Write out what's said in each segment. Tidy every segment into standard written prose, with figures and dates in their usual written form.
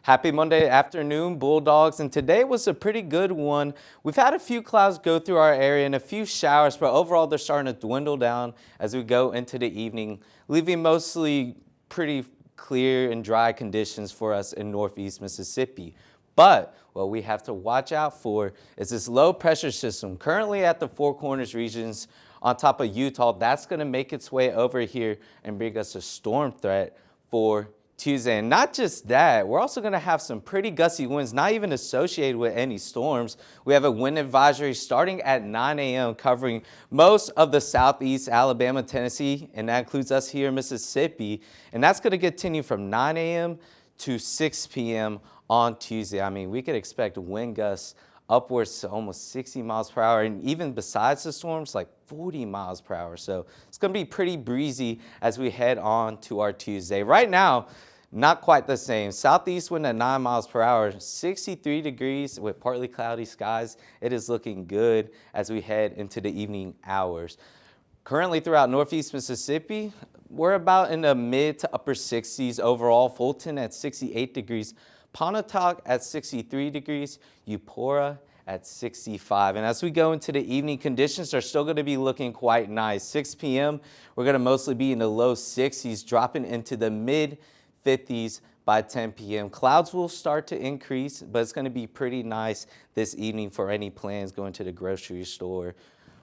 Happy Monday afternoon, Bulldogs, and today was a pretty good one. We've had a few clouds go through our area and a few showers, but overall they're starting to dwindle down as we go into the evening, leaving mostly pretty clear and dry conditions for us in northeast Mississippi. But what we have to watch out for is this low pressure system currently at the Four Corners regions on top of Utah. That's going to make its way over here and bring us a storm threat for Tuesday. And not just that, we're also going to have some pretty gusty winds, not even associated with any storms. We have a wind advisory starting at 9 a.m. covering most of the southeast Alabama, Tennessee, and that includes us here in Mississippi. And that's going to continue from 9 a.m. to 6 p.m. on Tuesday. I mean, we could expect wind gusts upwards to almost 60 miles per hour, and even besides the storms, like 40 miles per hour. So it's going to be pretty breezy as we head on to our Tuesday. Right now, not quite the same. Southeast wind at 9 miles per hour, 63 degrees with partly cloudy skies. It is looking good as we head into the evening hours. Currently throughout northeast Mississippi, we're about in the mid to upper 60s overall. Fulton at 68 degrees. Pontotoc at 63 degrees, Eupora at 65. And as we go into the evening, conditions are still going to be looking quite nice. 6 p.m., we're going to mostly be in the low 60s, dropping into the mid 50s by 10 p.m. Clouds will start to increase, but it's going to be pretty nice this evening for any plans going to the grocery store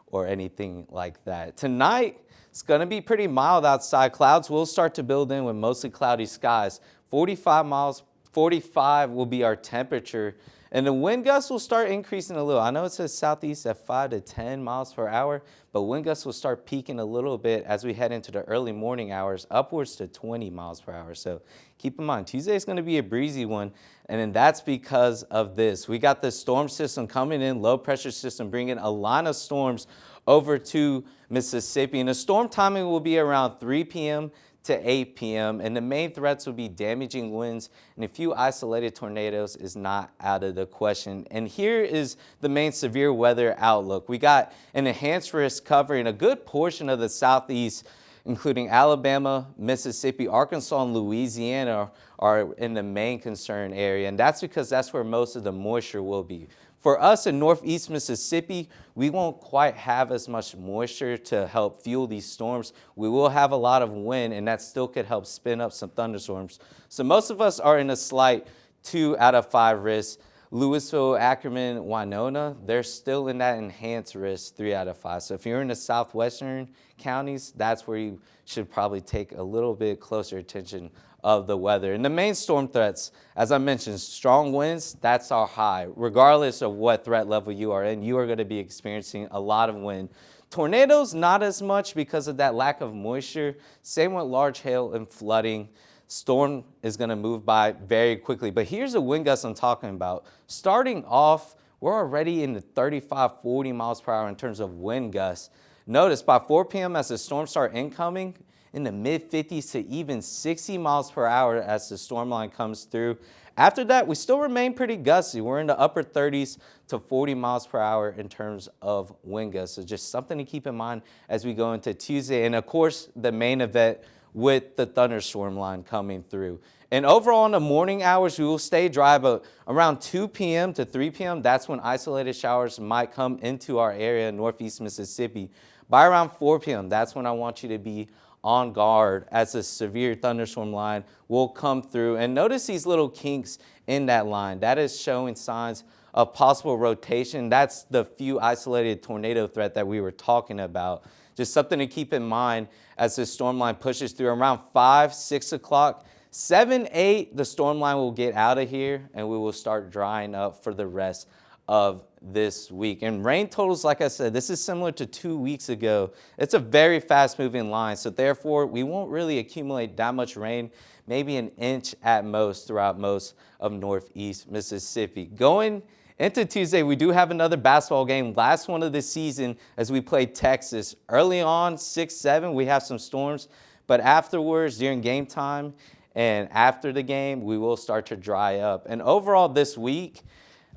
or anything like that. Tonight, it's going to be pretty mild outside. Clouds will start to build in with mostly cloudy skies. 45 will be our temperature, and the wind gusts will start increasing a little. I know it says southeast at 5 to 10 miles per hour, but wind gusts will start peaking a little bit as we head into the early morning hours, upwards to 20 miles per hour. So keep in mind, Tuesday is going to be a breezy one, and then that's because of this. We got this storm system coming in, low pressure system, bringing a line of storms over to Mississippi, and the storm timing will be around 3 p.m. to 8 p.m. and the main threats will be damaging winds and a few isolated tornadoes is not out of the question. And here is the main severe weather outlook. We got an enhanced risk covering a good portion of the southeast, including Alabama, Mississippi, Arkansas, and Louisiana are in the main concern area. And that's because that's where most of the moisture will be. For us in northeast Mississippi, we won't quite have as much moisture to help fuel these storms. We will have a lot of wind, and that still could help spin up some thunderstorms. So most of us are in a slight 2 out of 5 risk. Louisville, Ackerman, Winona, they're still in that enhanced risk 3 out of 5. So if you're in the southwestern counties, that's where you should probably take a little bit closer attention of the weather. And the main storm threats, as I mentioned, strong winds, that's our high. Regardless of what threat level you are in, you are going to be experiencing a lot of wind. Tornadoes, not as much because of that lack of moisture. Same with large hail and flooding. Storm is going to move by very quickly. But here's the wind gusts I'm talking about. Starting off, we're already in the 35, 40 miles per hour in terms of wind gusts. Notice by 4 p.m. as the storms start incoming, in the mid 50s to even 60 miles per hour as the storm line comes through. After that, we still remain pretty gusty. We're in the upper 30s to 40 miles per hour in terms of wind gusts. So just something to keep in mind as we go into Tuesday. And of course, the main event with the thunderstorm line coming through. And overall in the morning hours, we will stay dry, but around 2 p.m. to 3 p.m., that's when isolated showers might come into our area in northeast Mississippi. By around 4 p.m., that's when I want you to be on guard as a severe thunderstorm line will come through. And notice these little kinks in that line. That is showing signs of possible rotation. That's the few isolated tornado threat that we were talking about. Just something to keep in mind as the storm line pushes through around 5, 6 o'clock. 7, 8, the storm line will get out of here and we will start drying up for the rest of this week. And rain totals, like I said, this is similar to 2 weeks ago. It's a very fast moving line. So therefore, we won't really accumulate that much rain, maybe an inch at most throughout most of northeast Mississippi. Going into Tuesday, we do have another basketball game, last one of the season as we play Texas. Early on, 6-7, we have some storms, but afterwards, during game time and after the game, we will start to dry up. And overall this week,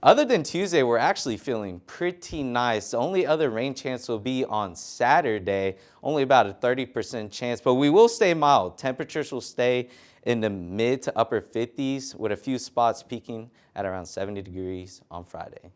Other than Tuesday, we're actually feeling pretty nice. The only other rain chance will be on Saturday, only about a 30% chance, but we will stay mild. Temperatures will stay in the mid to upper 50s with a few spots peaking at around 70 degrees on Friday.